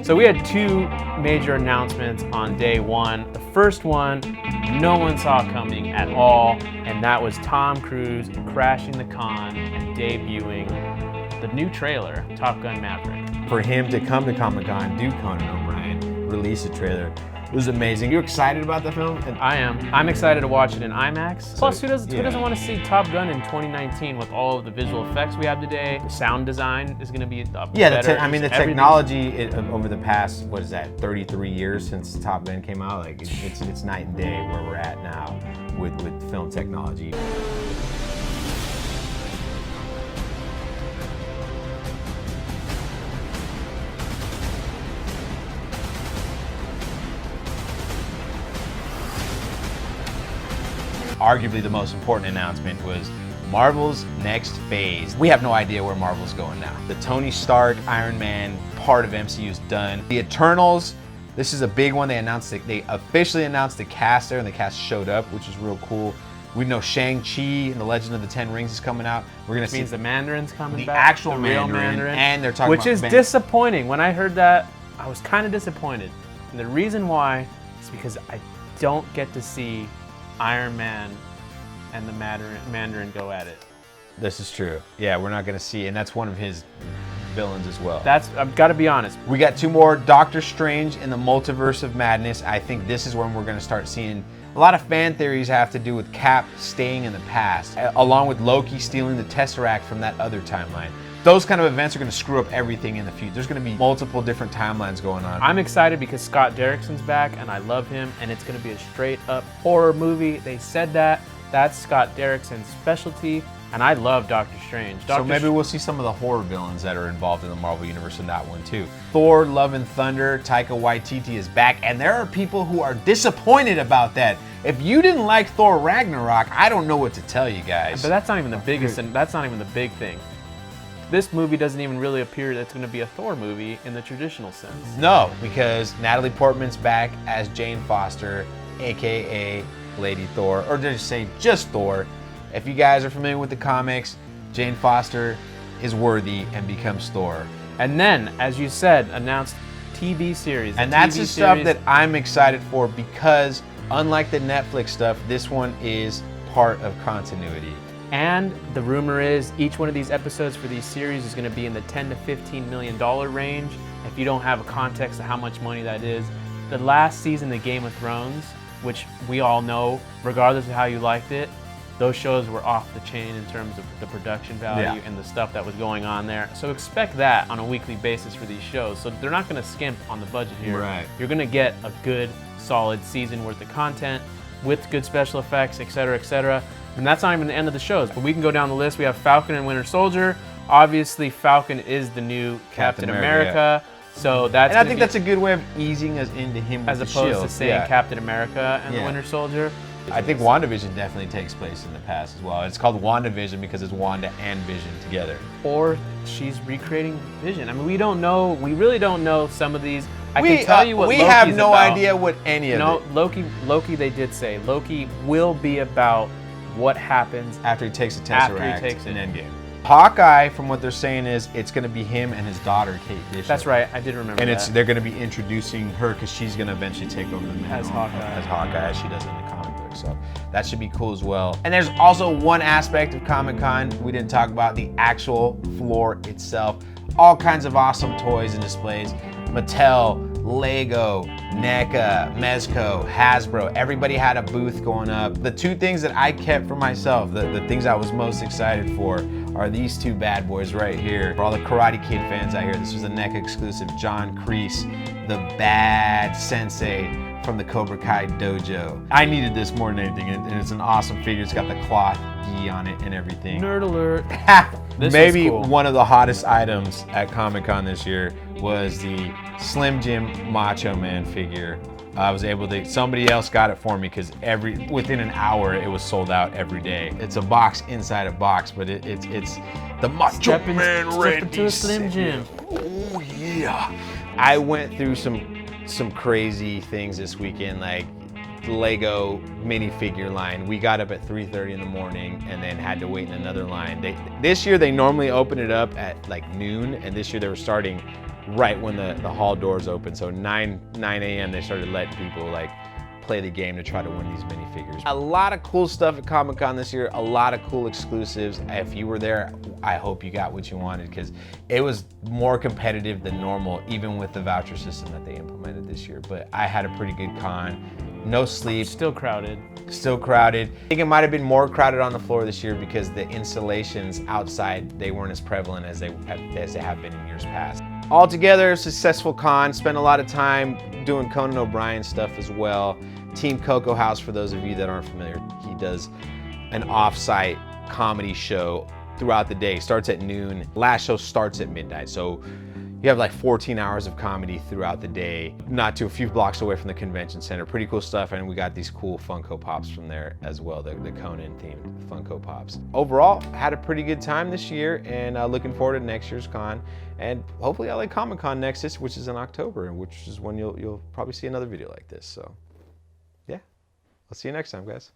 So we had two major announcements on day one. The first one, no one saw coming at all, and that was Tom Cruise crashing the con and debuting the new trailer, Top Gun Maverick. For him to come to Comic-Con, do Conan O'Brien, release a trailer, it was amazing. You excited about the film? I am. I'm excited to watch it in IMAX. Plus, who doesn't want to see Top Gun in 2019 with all of the visual effects we have today? The sound design is going to be better. The technology over the past, 33 years since Top Gun came out, like it's night and day where we're at now with film technology. Arguably the most important announcement was Marvel's next phase. We have no idea where Marvel's going now. The Tony Stark, Iron Man part of MCU is done. The Eternals, this is a big one. They officially announced the cast there, and the cast showed up, which is real cool. We know Shang-Chi and the Legend of the Ten Rings is coming out. We're gonna see the Mandarin's coming back. The actual the real Mandarin, and they're talking which about is disappointing. When I heard that, I was kind of disappointed. And the reason why is because I don't get to see Iron Man and the Mandarin go at it. This is true. Yeah, we're not gonna see, and that's one of his villains as well. I've got to be honest. We got two more, Doctor Strange and the Multiverse of Madness. I think this is when we're gonna start seeing a lot of fan theories have to do with Cap staying in the past, along with Loki stealing the Tesseract from that other timeline. Those kind of events are going to screw up everything in the future. There's going to be multiple different timelines going on. I'm excited because Scott Derrickson's back, and I love him, and it's going to be a straight-up horror movie. They said that. That's Scott Derrickson's specialty, and I love Doctor Strange. So maybe we'll see some of the horror villains that are involved in the Marvel Universe in that one, too. Thor, Love and Thunder, Taika Waititi is back, and there are people who are disappointed about that. If you didn't like Thor Ragnarok, I don't know what to tell you guys. But that's not even the biggest, and that's not even the big thing. This movie doesn't even really appear that it's going to be a Thor movie in the traditional sense. No, because Natalie Portman's back as Jane Foster, aka Lady Thor, or just say just Thor. If you guys are familiar with the comics, Jane Foster is worthy and becomes Thor. And then, as you said, announced TV series. And that's the stuff that I'm excited for because unlike the Netflix stuff, this one is part of continuity. And the rumor is each one of these episodes for these series is going to be in the $10 to $15 million range. If you don't have a context of how much money that is, the last season of Game of Thrones, which we all know, regardless of how you liked it, those shows were off the chain in terms of the production value and the stuff that was going on there. So expect that on a weekly basis for these shows. So they're not going to skimp on the budget here. Right. You're going to get a good, solid season worth of content with good special effects, et cetera, et cetera. And that's not even the end of the shows, but we can go down the list. We have Falcon and Winter Soldier. Obviously, Falcon is the new Captain America. So that's. And I think that's a good way of easing us into him as with opposed the shield. to saying Captain America and the Winter Soldier. I think WandaVision definitely takes place in the past as well. It's called WandaVision because it's Wanda and Vision together. Or she's recreating Vision. I mean, we don't know. We really don't know some of these. I can tell you what we Loki's have no about. idea what any of it. No, Loki. They did say Loki will be about what happens after he takes the Tesseract after he takes in Endgame. Hawkeye, from what they're saying, is it's going to be him and his daughter, Kate Bishop. That's right. I did remember and that. they're going to be introducing her because she's going to eventually take over the mantle as Hawkeye, as she does in the comic book. So that should be cool as well. And there's also one aspect of Comic-Con we didn't talk about: the actual floor itself. All kinds of awesome toys and displays. Mattel, Lego, NECA, Mezco, Hasbro, everybody had a booth going up. The two things that I kept for myself, the things I was most excited for, are these two bad boys right here. For all the Karate Kid fans out here, this was a NECA exclusive. John Kreese, the bad sensei from the Cobra Kai dojo. I needed this more than anything, and it's an awesome figure. It's got the cloth gi on it and everything. Nerd alert. Maybe cool. One of the hottest items at Comic-Con this year was the Slim Jim Macho Man figure. I was able to, somebody else got it for me because within an hour it was sold out every day. It's a box inside a box, but it's the Macho Man ready. To a Slim Jim. Oh yeah. I went through some crazy things this weekend, like the Lego minifigure line. We got up at 3:30 in the morning and then had to wait in another line. This year they normally open it up at like noon, and this year they were starting right when the hall doors open. So 9 a.m. they started letting people like play the game to try to win these minifigures. A lot of cool stuff at Comic-Con this year, a lot of cool exclusives. If you were there, I hope you got what you wanted, because it was more competitive than normal, even with the voucher system that they implemented this year. But I had a pretty good con. No sleep. Still crowded. Still crowded. I think it might have been more crowded on the floor this year because the installations outside, they weren't as prevalent as they have been in years past. Altogether, successful con. Spent a lot of time doing Conan O'Brien stuff as well. Team Cocoa House, for those of you that aren't familiar, he does an off-site comedy show throughout the day. Starts at noon. Last show starts at midnight. So you have like 14 hours of comedy throughout the day, not too a few blocks away from the convention center. Pretty cool stuff, and we got these cool Funko Pops from there as well, the Conan themed Funko Pops. Overall, had a pretty good time this year, and looking forward to next year's con, and hopefully LA Comic Con next, which is in October, which is when you'll probably see another video like this. So yeah, I'll see you next time, guys.